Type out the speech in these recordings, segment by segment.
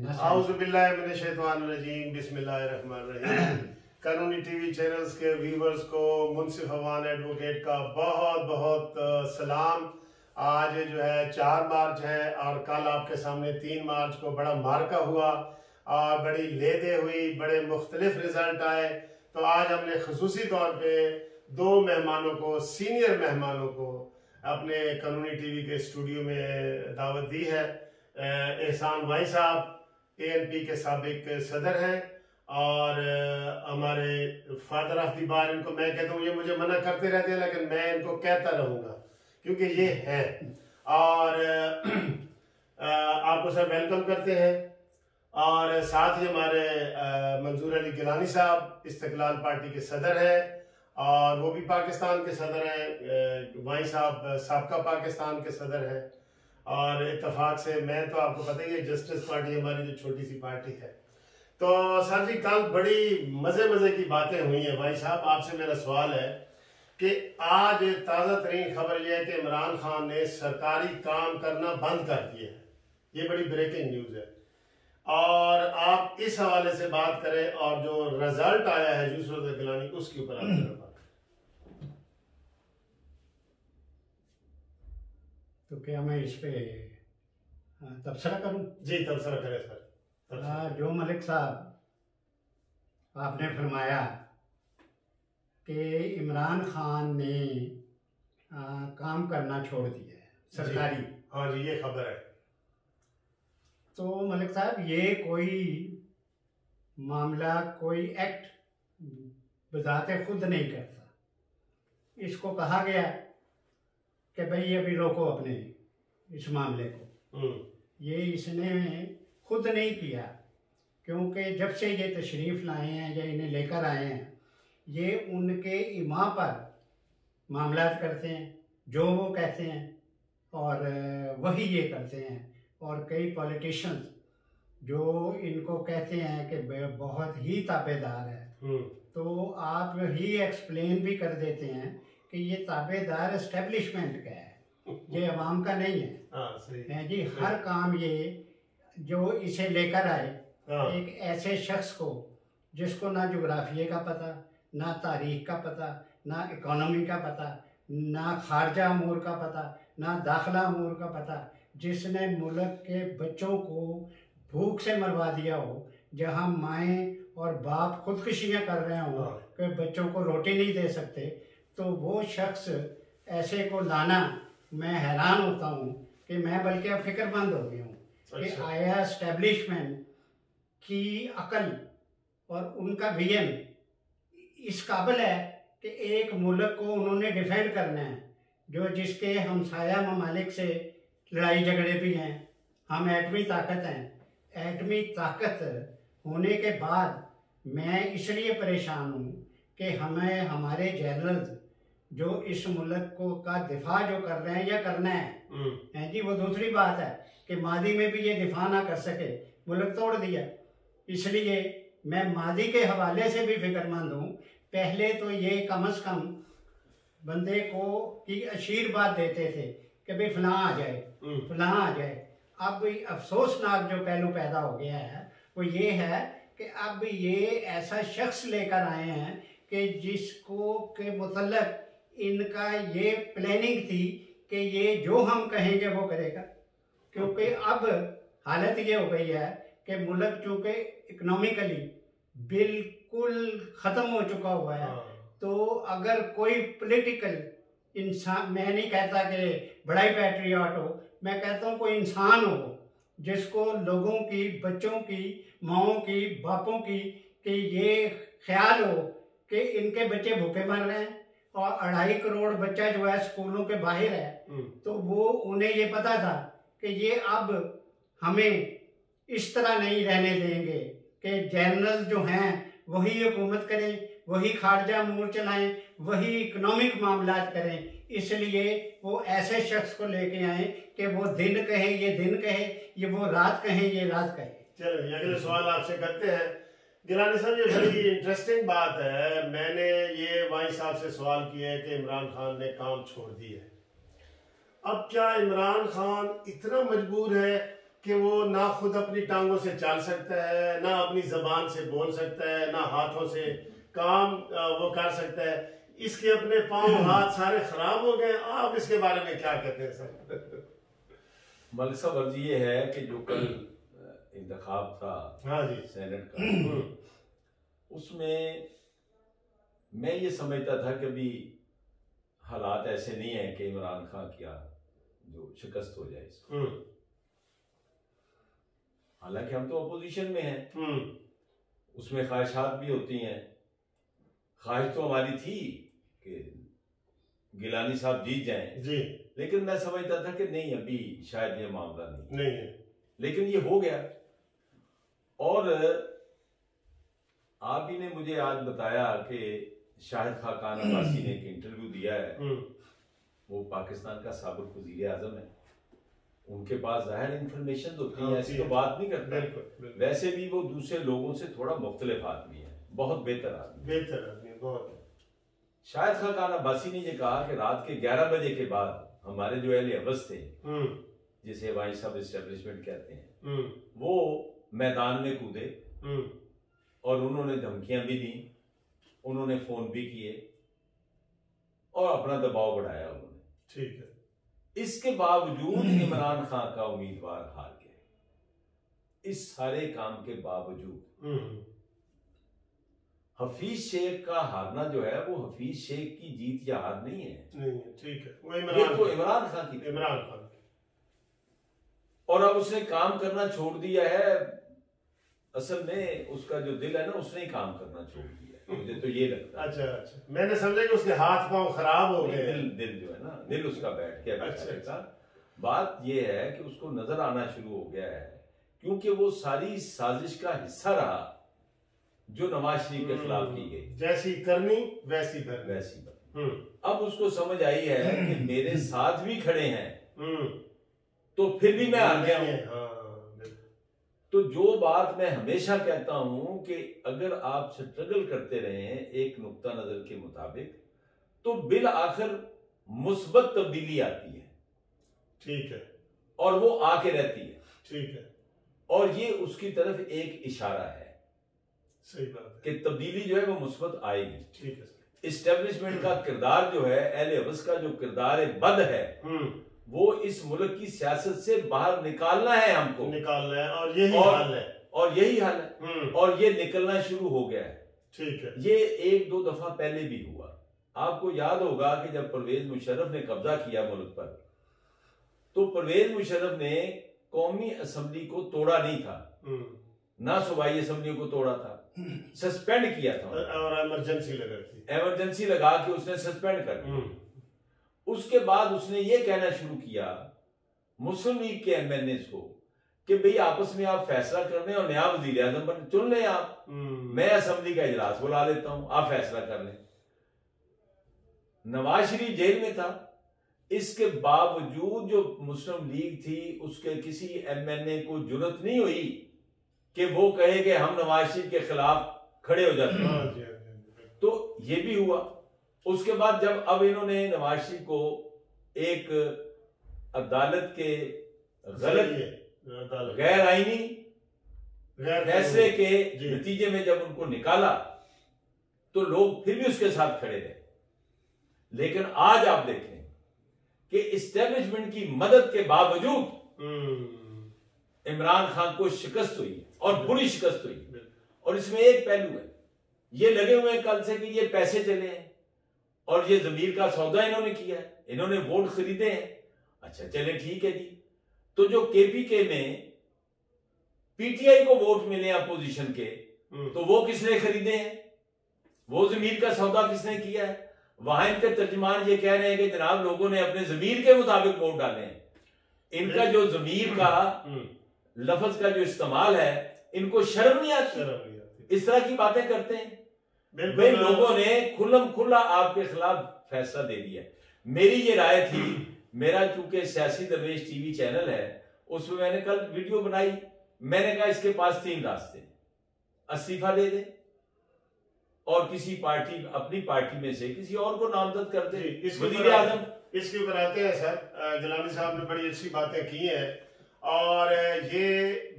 आऊज़ुबिल्लाहिमिनश्शैतानिर्रजीम बिस्मिल्लाहिर्रहमानिर्रहीम। कानूनी TV channels के व्यूवर्स को मुंसिफ अवान एडवोकेट का बहुत बहुत सलाम। आज जो है 4 मार्च है और कल आपके सामने 3 मार्च को बड़ा मार्का हुआ और बड़ी लेदे हुई, बड़े मुख्तलिफ रिजल्ट आए। तो आज हमने खसूसी तौर पे 2 मेहमानों को, सीनियर मेहमानों को अपने कानूनी टीवी के स्टूडियो में दावत दी है। एहसान वाई साहब ANP के साबिक सदर हैं और हमारे फादर ऑफ द बार, इनको मैं कहता हूँ, ये मुझे मना करते रहते हैं लेकिन मैं इनको कहता रहूँगा क्योंकि ये है। और आपको सब वेलकम करते हैं। और साथ ही हमारे मंजूर अली गिलानी साहब इस्तिकलाल पार्टी के सदर हैं और वो भी पाकिस्तान के सदर हैं। वाई साहब साबका पाकिस्तान के सदर हैं और इत्तेफाक से मैं, तो आपको पता ही है, जस्टिस पार्टी हमारी जो छोटी सी पार्टी है। तो सर जी, कल बड़ी मज़े की बातें हुई हैं। भाई साहब, आपसे मेरा सवाल है कि आज ताज़ा तरीन खबर यह है कि इमरान खान ने सरकारी काम करना बंद कर दिया है। ये बड़ी ब्रेकिंग न्यूज़ है और आप इस हवाले से बात करें और जो रिजल्ट आया है यूसुफ गिलानी, उसके ऊपर आप बात करें। तो क्या मैं इस पे तबसरा करूं? जी तबसरा करें सर। जो मलिक साहब आपने फरमाया कि इमरान खान ने काम करना छोड़ दिया है सरकारी। हाँ जी, ये खबर है। तो मलिक साहब, ये कोई मामला, कोई एक्ट बजाते खुद नहीं करता। इसको कहा गया कि भाई अभी रोको अपने इस मामले को। ये इसने खुद नहीं किया क्योंकि जब से ये तशरीफ़ लाए हैं या इन्हें लेकर आए हैं, ये उनके इमाम पर मामला करते हैं जो वो कहते हैं और वही ये करते हैं। और कई पॉलिटिशियंस जो इनको कहते हैं कि बहुत ही ताबेदार है, तो आप ही एक्सप्लेन भी कर देते हैं कि ये ताबेदार एस्टेब्लिशमेंट का है, ये अवाम का नहीं है। सही है जी। हर काम ये जो इसे लेकर आए एक ऐसे शख्स को जिसको ना जोग्राफिये का पता, ना तारीख का पता, ना इकोनॉमी का पता, ना खारजा अमूर का पता, ना दाखिला अमूर का पता, जिसने मुल्क के बच्चों को भूख से मरवा दिया हो, जहाँ माएँ और बाप खुदकुशियाँ कर रहे हों कि बच्चों को रोटी नहीं दे सकते। तो वो शख्स ऐसे को लाना, मैं हैरान होता हूँ कि मैं बल्कि अब फिक्रमंद हो गया हूँ कि आया एस्टेब्लिशमेंट की अकल और उनका विजन इस काबिल है कि एक मुल्क को उन्होंने डिफेंड करना है जो जिसके हमसाया ममालिक से लड़ाई झगड़े भी हैं। हम एटमी ताकत हैं। एटमी ताकत होने के बाद मैं इसलिए परेशान हूँ कि हमें हमारे जनरल जो इस मुल्क को का दिफा जो कर रहे हैं या करना है जी, वो दूसरी बात है कि मादी में भी ये दिफा ना कर सके, मुल्क तोड़ दिया। इसलिए मैं मादी के हवाले से भी फिक्रमंद हूँ। पहले तो ये कम अज़ कम बंदे को की आशीर्वाद देते थे कि भाई फलां आ जाए, फलां आ जाए। अब अफसोसनाक जो पहलू पैदा हो गया है वो ये है कि अब ये ऐसा शख्स लेकर आए हैं कि जिसको के मुतल्लक इनका ये प्लानिंग थी कि ये जो हम कहेंगे वो करेगा। क्योंकि अब हालत ये हो गई है कि मुल्क चूँकि इकोनॉमिकली बिल्कुल ख़त्म हो चुका हुआ है, तो अगर कोई पॉलिटिकल इंसान, मैं नहीं कहता कि बड़ा ही पैट्रियट हो, मैं कहता हूँ कोई इंसान हो जिसको लोगों की, बच्चों की, माँओं की, बापों की, कि ये ख्याल हो कि इनके बच्चे भूखे मर रहे हैं और 2.5 करोड़ बच्चा जो है स्कूलों के बाहर है, तो वो उन्हें ये पता था कि ये अब हमें इस तरह नहीं रहने देंगे कि जनरल जो हैं वही हुकूमत करें, वही खारजा अमूर चलाएं, वही इकोनॉमिक मामलात करें। इसलिए वो ऐसे शख्स को लेके आए कि वो दिन कहे ये दिन कहे, ये वो रात कहे ये रात कहे। चलो अगले सवाल आपसे करते हैं। गिलानी साहब, ये बड़ी इंटरेस्टिंग बात है। मैंने ये वाई साहब से सवाल किया है कि इमरान खान ने काम छोड़ दिया है। अब क्या इमरान खान इतना मजबूर है कि वो ना खुद अपनी टांगों से चल सकता है, ना अपनी जबान से बोल सकता है, ना हाथों से काम वो कर सकता है। इसके अपने पांव हाथ सारे खराब हो गए। आप इसके बारे में क्या कहते हैं सर? मलिक साहब, अर्ज ये है कि जो कल इंतखाब था, हाँ जी, सेनेट का, उसमें मैं ये समझता था कि अभी हालात ऐसे नहीं है कि इमरान खान क्या जो शिकस्त हो जाए इसको। हालांकि हम तो अपोजिशन में हैं, उसमें ख्वाहिशात भी होती हैं। ख्वाहिश तो हमारी थी कि गिलानी साहब जीत जाएं जी, लेकिन मैं समझता था कि नहीं, अभी शायद ये मामला नहीं है, लेकिन ये हो गया। और आप ही ने मुझे आज बताया कि शाहिद खाकान अब्बासी ने एक इंटरव्यू दिया है। वो पाकिस्तान का साबिक वजीर आजम है, उनके पास जाहिर इंफॉर्मेशन तो थी, ऐसी तो बात नहीं करता। वैसे भी वो दूसरे लोगों से थोड़ा मुख्तलिफ आदमी है, बहुत बेहतर आदमी बहुत। शाहिद खाकान अब्बासी ने ये कहा कि रात के 11 बजे के बाद हमारे जो अहले हवस थे, जिसे वाई साहब एस्टेब्लिशमेंट कहते हैं, वो मैदान में कूदे और उन्होंने धमकियां भी दी, उन्होंने फोन भी किए और अपना दबाव बढ़ाया उन्होंने। ठीक है। इसके बावजूद इमरान खान का उम्मीदवार हार गया। इस सारे काम के बावजूद हफीज शेख का हारना जो है वो हफीज शेख की जीत या हार नहीं है। ठीक है, वो इमरान खान की और अब उसने काम करना छोड़ दिया है। असल में उसका जो दिल है ना, उसने ही काम करना छोड़ दिया है, मुझे तो ये लगता है। अच्छा, मैंने समझा कि उसके हाथ पांव खराब हो गए। दिल जो है ना, दिल उसका बैठ गया। अच्छा। बात ये है कि उसको नजर आना शुरू हो गया है, क्योंकि वो सारी साजिश का हिस्सा रहा जो नवाज शरीफ के खिलाफ की गई। जैसी करनी वैसी भरनी। अब उसको समझ आई है कि मेरे साथ भी खड़े हैं तो फिर भी मैं हार गया हूं। तो जो बात मैं हमेशा कहता हूं कि अगर आप स्ट्रगल करते रहे एक नुक्ता नजर के मुताबिक, तो बिल आखिर मुस्बत तब्दीली आती है। ठीक है। और वो आके रहती है। ठीक है। और ये उसकी तरफ एक इशारा है। सही बात है कि तब्दीली जो है वो मुस्बत आएगी। ठीक है। इस्टेब्लिशमेंट का किरदार जो है, अहले हवस का जो किरदार है बद है, वो इस मुल्क की सियासत से बाहर निकालना है, हमको निकालना है। और यही हाल है। और ये निकलना शुरू हो गया है। ठीक है। ये 1-2 दफा पहले भी हुआ। आपको याद होगा कि जब परवेज मुशर्रफ ने कब्जा किया मुल्क पर, तो परवेज मुशर्रफ ने कौमी असम्बली को तोड़ा नहीं था, ना सूबाई असम्बली को तोड़ा था, सस्पेंड किया था और एमरजेंसी लगा के उसने सस्पेंड कर दिया। उसके बाद उसने ये कहना शुरू किया मुस्लिम लीग के एमएनएस को कि भाई आपस में आप फैसला कर लें और नया वजीर आजम पर चुन लें आप, मैं असम्बली का इजलास बुला लेता हूं, आप फैसला कर लें। नवाज शरीफ जेल में था, इसके बावजूद जो मुस्लिम लीग थी उसके किसी एमएनए को जुर्रत नहीं हुई कि वो कहे कि हम नवाज शरीफ के खिलाफ खड़े हो जाते हैं। तो ये भी हुआ। उसके बाद जब अब इन्होंने नवाज शरीफ को एक अदालत के गलत गैर आईनी फैसले के नतीजे में जब उनको निकाला, तो लोग फिर भी उसके साथ खड़े रहे। लेकिन आज आप देखें कि इस्टेब्लिशमेंट की मदद के बावजूद इमरान खान को शिकस्त हुई और बुरी शिकस्त हुई। और इसमें एक पहलू है, ये लगे हुए हैं कल से कि ये पैसे चले हैं और ये जमीर का सौदा इन्होंने किया है, इन्होंने वोट खरीदे हैं। अच्छा चले ठीक है जी, तो जो केपीके में पीटीआई को वोट मिले अपोजिशन के, तो वो किसने खरीदे हैं, वो जमीर का सौदा किसने किया है? वहां इनके तर्जमान ये कह रहे हैं कि जनाब लोगों ने अपने जमीर के मुताबिक वोट डाले हैं। इनका जो जमीर का लफ्ज का जो इस्तेमाल है, इनको शर्म नहीं आती, इस तरह की बातें करते हैं। भाई लोगों ने खुल्लम खुल्ला आपके खिलाफ फैसला दे दिया। मेरी ये राय थी, मेरा चूंकि सियासी दरवेश टीवी चैनल है, उसमें मैंने कल वीडियो बनाई, मैंने कहा इसके पास 3 रास्ते, इस्तीफा दे दे और किसी पार्टी, अपनी पार्टी में से किसी और को नामजद कर दे वजीर आजम। इसके ऊपर आते हैं सर, गिलानी साहब ने बड़ी अच्छी बातें की हैं और ये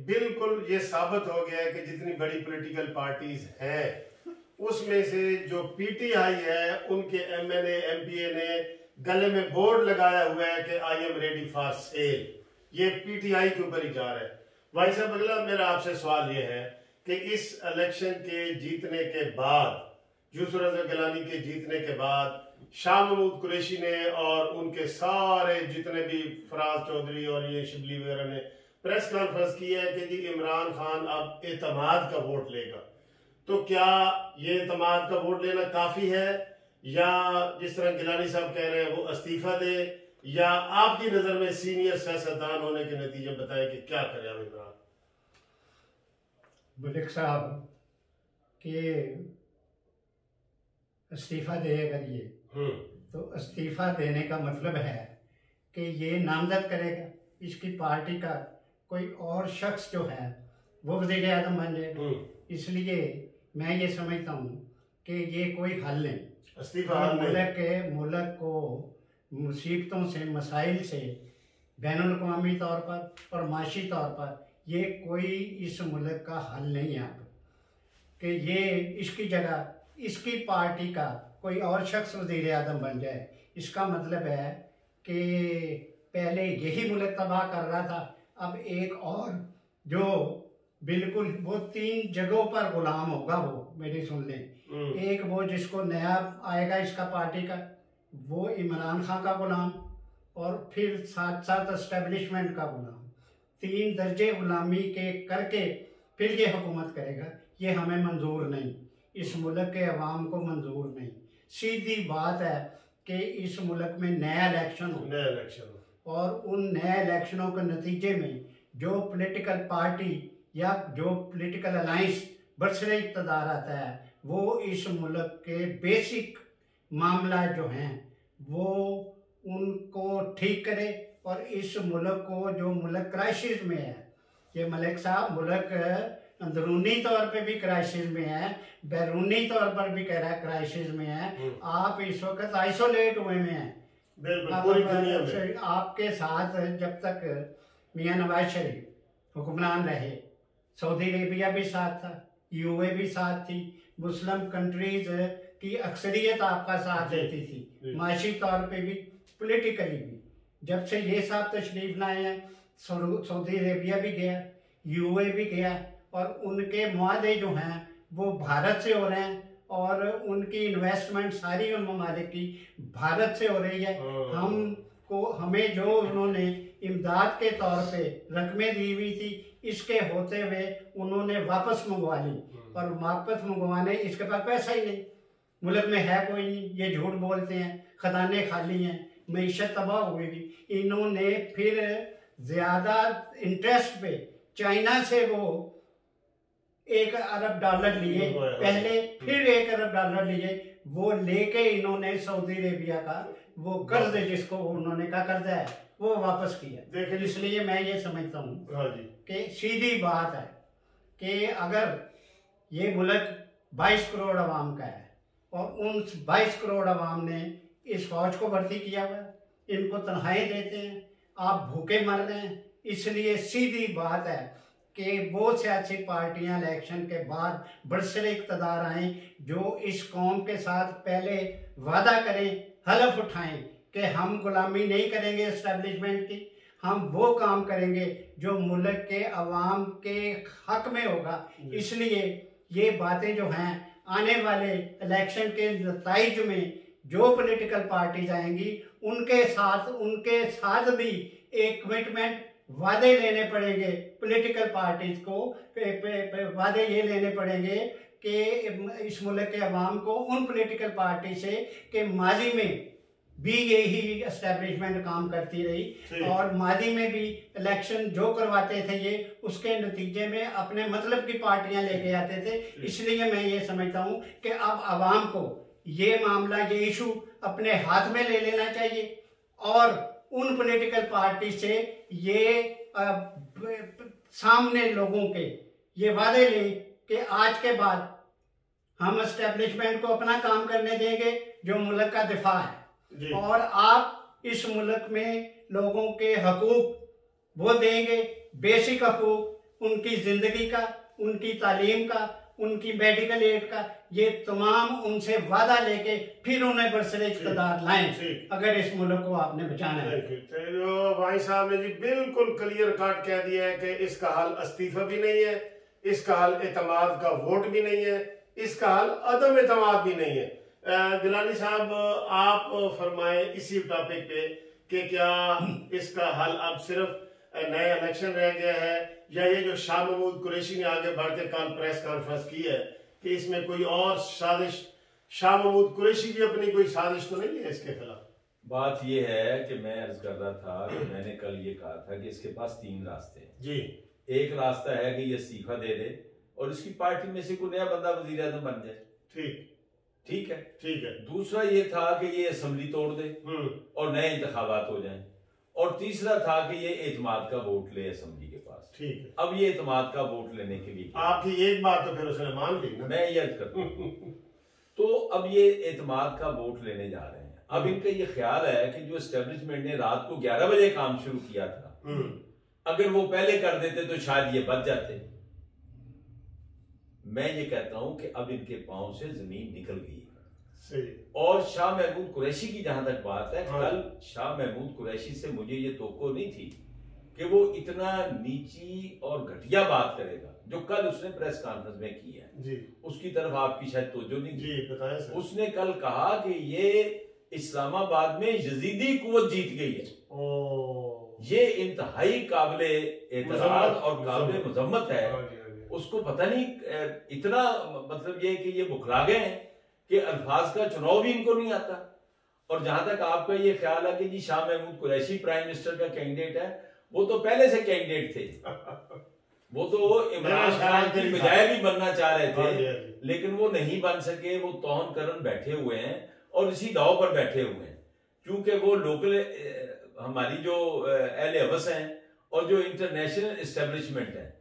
बिल्कुल ये साबित हो गया है कि जितनी बड़ी पॉलिटिकल पार्टीज हैं उसमें से जो पीटीआई है उनके एमएलए एमपीए ने गले में बोर्ड लगाया हुआ है कि I am ready for sale. ये पीटीआई के ऊपर ही जा रहा है। भाई साहब अगला मेरा आपसे सवाल ये है कि इस इलेक्शन के जीतने के बाद, यूसुफ रज़ा गिलानी के जीतने के बाद शाह महमूद कुरैशी ने और उनके सारे जितने भी फराज चौधरी और ये शिबली वगैरह ने प्रेस कॉन्फ्रेंस की है कि जी इमरान खान अब एतमाद का वोट लेगा। तो क्या ये एतमाद का वोट लेना काफी है या जिस तरह गिलानी साहब कह रहे हैं वो इस्तीफा दे, या आपकी नजर में सीनियर सियासतदान होने के नतीजे बताए कि क्या करें अब इमरान? मलिक साहब के इस्तीफा दे अगर ये तो इस्तीफा देने का मतलब है कि ये नामजद करेगा, इसकी पार्टी का कोई और शख्स जो है वो वज़ीर आज़म बन जाएगा। इसलिए मैं ये समझता हूँ कि ये कोई हल नहीं, इस्तीफा मुल्क को मुसीबतों से मसाइल से बैनुल-अक़वामी तौर पर और माशी तौर पर ये कोई इस मुल्क का हल नहीं है अब कि ये इसकी जगह इसकी पार्टी का कोई और शख्स वज़ीर आज़म बन जाए। इसका मतलब है कि पहले यही मुल्क तबाह कर रहा था, अब एक और जो बिल्कुल वो 3 जगहों पर गुलाम होगा वो, मेरी सुन लें। एक वो जिसको नया आएगा इसका पार्टी का, वो इमरान खान का गुलाम, और फिर साथ साथ एस्टेब्लिशमेंट का गुलाम। 3 दर्जे गुलामी के करके फिर ये हुकूमत करेगा। ये हमें मंजूर नहीं, इस मुल्क के अवाम को मंजूर नहीं। सीधी बात है कि इस मुल्क में नया इलेक्शन हो और उन नए इलेक्शनों के नतीजे में जो पॉलिटिकल पार्टी या जो पॉलिटिकल अलाइंस बरसरे इक़्तिदार आता है वो इस मुल्क के बेसिक मामला जो हैं वो उनको ठीक करे और इस मुल्क को जो मुल्क क्राइसिस में है, ये मलिक साहब मुल्क अंदरूनी तौर पे भी क्राइसिस में है, बैरूनी तौर पर भी क्राइसिस में है। आप इस वक्त आइसोलेट हुए में हैं पूरी दुनिया में। आपके साथ जब तक मियां नवाज शरीफ हुक्मरान रहे, सऊदी अरेबिया भी साथ था, यूए भी साथ थी, मुस्लिम कंट्रीज की अक्सरियत आपका साथ देती थी, माशी तौर पे भी पॉलिटिकली भी। जब से ये साहब तशरीफ लाए हैं, सऊदी अरेबिया भी गया, यूए भी गया, और उनके मुआहदे जो हैं वो भारत से हो रहे हैं और उनकी इन्वेस्टमेंट सारी उन ममालिक की भारत से हो रही है। हमें जो उन्होंने इमदाद के तौर पे रकमें दी हुई थी, इसके होते हुए उन्होंने वापस मंगवा ली, और वापस मंगवाने इसके पास पैसा ही नहीं, मुल्क में है कोई नहीं, ये झूठ बोलते हैं, खजाने खाली हैं, मईशत तबाह हुई भी। इन्होंने फिर ज़्यादा इंटरेस्ट पे चाइना से वो $1 अरब लिए पहले, फिर $1 अरब लिए, वो लेके इन्होंने सऊदी अरेबिया का वो कर्ज जिसको उन्होंने कहा कर्जा है वो वापस किया। इसलिए मैं ये समझता हूँ कि सीधी बात है कि अगर ये मुल्क 22 करोड़ अवाम का है और उन 22 करोड़ अवाम ने इस फौज को भर्ती किया हुआ है, इनको तनख्वाहें देते हैं, आप भूखे मर रहे हैं। इसलिए सीधी बात है कि वो सियासी पार्टियां इलेक्शन के बाद बरसरे इक़्तिदार आएँ जो इस कौम के साथ पहले वादा करें, हलफ उठाएं कि हम गुलामी नहीं करेंगे एस्टेब्लिशमेंट की, हम वो काम करेंगे जो मुल्क के अवाम के हक में होगा। इसलिए ये बातें जो हैं आने वाले इलेक्शन के नताइज में जो पॉलिटिकल पार्टीज आएंगी उनके साथ भी एक कमिटमेंट वादे लेने पड़ेंगे पॉलिटिकल पार्टीज को। वादे ये लेने पड़ेंगे कि इस मुल्क के अवाम को उन पॉलिटिकल पार्टी से कि माजी में भी यही एस्टेब्लिशमेंट काम करती रही और माजी में भी इलेक्शन जो करवाते थे ये उसके नतीजे में अपने मतलब की पार्टियां लेके आते थे। इसलिए मैं ये समझता हूँ कि अब अवाम को ये मामला, ये इशू अपने हाथ में ले लेना चाहिए और उन पॉलिटिकल पार्टी से ये सामने लोगों के ये वादे लें कि आज के बाद हम एस्टेब्लिशमेंट को अपना काम करने देंगे जो मुल्क का दिफा है, और आप इस मुल्क में लोगों के हकूक वो देंगे बेसिक हकूक, उनकी जिंदगी का, उनकी तालीम का, उनकी मेडिकल एड का, ये तमाम उनसे वादा लेके फिर उन्हें बरसरे इक़्तिदार लाएं अगर इस मुल्क को आपने बचाना है। तो भाई साहब ने जी बिल्कुल क्लियर कट कह दिया है कि इसका हल इस्तीफा भी नहीं है, इसका हल एतमाद का वोट भी नहीं है, इसका हल अदम एतमाद भी नहीं है। गिलानी साहब आप फरमाएं इसी टॉपिक पे कि क्या इसका हल अब सिर्फ नया इलेक्शन रह गया है, या ये जो शाह महमूद कुरैशी ने आगे बढ़ के कल प्रेस कॉन्फ्रेंस की है कि इसमें कोई और साजिश, शाह महमूद कुरैशी की अपनी कोई साजिश तो नहीं है इसके खिलाफ? बात ये है कि मैं अर्ज कर रहा था कि मैंने कल ये कहा था कि इसके पास 3 रास्ते हैं जी। एक रास्ता है कि ये इस्तीफा दे दे और इसकी पार्टी में से कोई नया बंदा वजीर आज़म बन जाए, ठीक है। दूसरा ये था कि ये असेंबली तोड़ दे और नए इंतखाबात हो जाएं, और तीसरा था कि ये एतमाद का वोट ले असेंबली के पास। ठीक है। अब ये एतमाद का वोट लेने के लिए आपकी एक बात तो फिर उसने मान ली ना, मैं ये अर्ज करता हूं। तो अब ये एतमाद का वोट लेने जा रहे हैं। अब इनका ये ख्याल है कि जो एस्टेब्लिशमेंट ने रात को 11 बजे काम शुरू किया था, अगर वो पहले कर देते तो शायद ये बच जाते। मैं ये कहता हूं कि अब इनके पांव से जमीन निकल गई है। और शाह महमूद कुरैशी की जहां तक बात है, कल शाह महमूद कुरैशी से मुझे ये तोक्को नहीं थी कि वो इतना नीची और घटिया बात करेगा जो कल उसने प्रेस कॉन्फ्रेंस में की है जी। उसकी तरफ आपकी शायद तवज्जो नहीं जी, बताएं सर। उसने कल कहा कि ये इस्लामाबाद में यजीदी कुव्वत जीत गई है। ये इंतहाई काबिले एतराज और काबिले मजम्मत है। उसको पता नहीं इतना मतलब ये कि ये बुखला गए हैं कि अल्फाज का चुनाव भी इनको नहीं आता। और जहां तक आपका ये ख्याल है कि जी शाह महमूद कुरैशी प्राइम मिनिस्टर का कैंडिडेट है, वो तो पहले से कैंडिडेट थे। वो तो इमरान खान की बजाय भी बनना चाह रहे थे, लेकिन वो नहीं बन सके। वो तौहन करन बैठे हुए हैं और इसी दाव पर बैठे हुए हैं, क्योंकि वो लोकल हमारी जो अहले हवस हैं और जो इंटरनेशनल एस्टेब्लिशमेंट है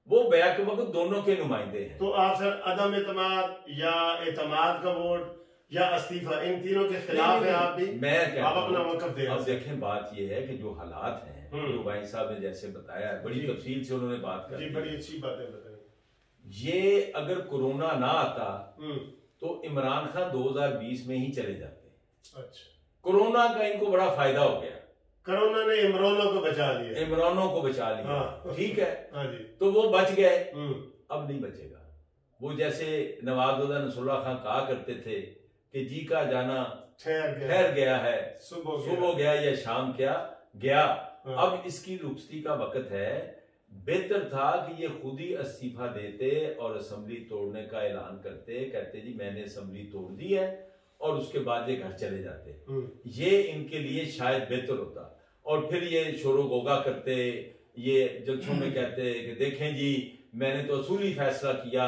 वो बैक वक्त दोनों के नुमाइंदे हैं। तो आप सर अदम एतमाद या एतमाद का वोट या इस्तीफा, इन तीनों के खिलाफ है आप भी? मैं आप अपना वक़्त दे। अब देखें, बात ये है कि जो हालात हैं, जो भाई साहब ने जैसे बताया, बड़ी तफसील से उन्होंने बात कर, बड़ी अच्छी बातें बताई। ये अगर कोरोना ना आता तो इमरान खान 2020 में ही चले जाते। अच्छा, कोरोना का इनको बड़ा फायदा हो गया। कोरोना ने इमरानों को बचा लिया। इमरानों को बचा लिया। हाँ। ठीक है। हाँ जी। तो वो बच गए, अब नहीं बचेगा। वो जैसे नवाब नसरुल्लाह खान कहा करते थे कि जी का जाना ठहर गया है, सुबह गया या शाम क्या गया। हाँ। अब इसकी रुखसती का वक्त है। बेहतर था कि ये खुद ही इस्तीफा देते और असेंबली तोड़ने का ऐलान करते, कहते जी मैंने असेंबली तोड़ दी है, और उसके बाद ये घर चले जाते। ये इनके लिए शायद बेहतर होता। और फिर ये शोरो गोगा करते, ये जलसों में कहते कि देखें जी मैंने तो असूली फैसला किया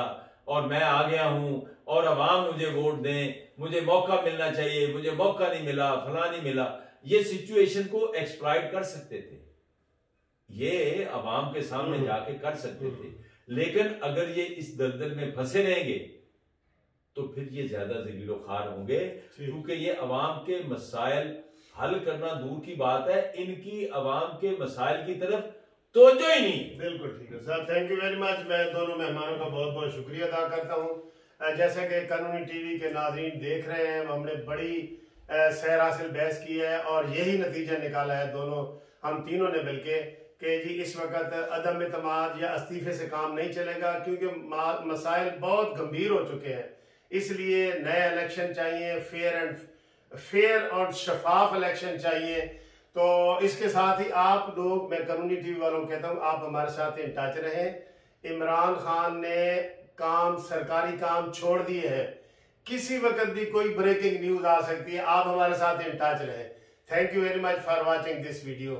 और मैं आ गया हूं और अवाम मुझे वोट दें, मुझे मौका मिलना चाहिए, मुझे मौका नहीं मिला, फला नहीं मिला। ये सिचुएशन को एक्सप्लॉइट कर सकते थे, ये अवाम के सामने जाके कर सकते थे। लेकिन अगर ये इस दलदल में फंसे रहेंगे तो फिर ये ज्यादा ज़लीलो खार होंगे, क्योंकि ये अवाम के मसाइल हल करना दूर की बात है, इनकी अवाम के मसाइल की तरफ तवज्जो ही नहीं। बिल्कुल ठीक है sir, thank you very much. मैं दोनों मेहमानों का बहुत बहुत शुक्रिया अदा करता हूँ। जैसा कि कानूनी टीवी के नाज़रीन देख रहे हैं, हमने बड़ी सैर हासिल बहस की है और यही नतीजा निकाला है दोनों हम तीनों ने मिलके कि जी इस वक्त अदम एतमाद या इस्तीफे से काम नहीं चलेगा, क्योंकि मसाइल बहुत गंभीर हो चुके हैं। इसलिए नया इलेक्शन चाहिए, फेयर और शफाफ इलेक्शन चाहिए। तो इसके साथ ही आप लोग, मैं कानूनी टीवी वालों को कहता हूँ, आप हमारे साथ इन टच रहें। इमरान खान ने सरकारी काम छोड़ दिए हैं, किसी वक्त भी कोई ब्रेकिंग न्यूज आ सकती है, आप हमारे साथ इन टच रहें। Thank you very much for watching this video.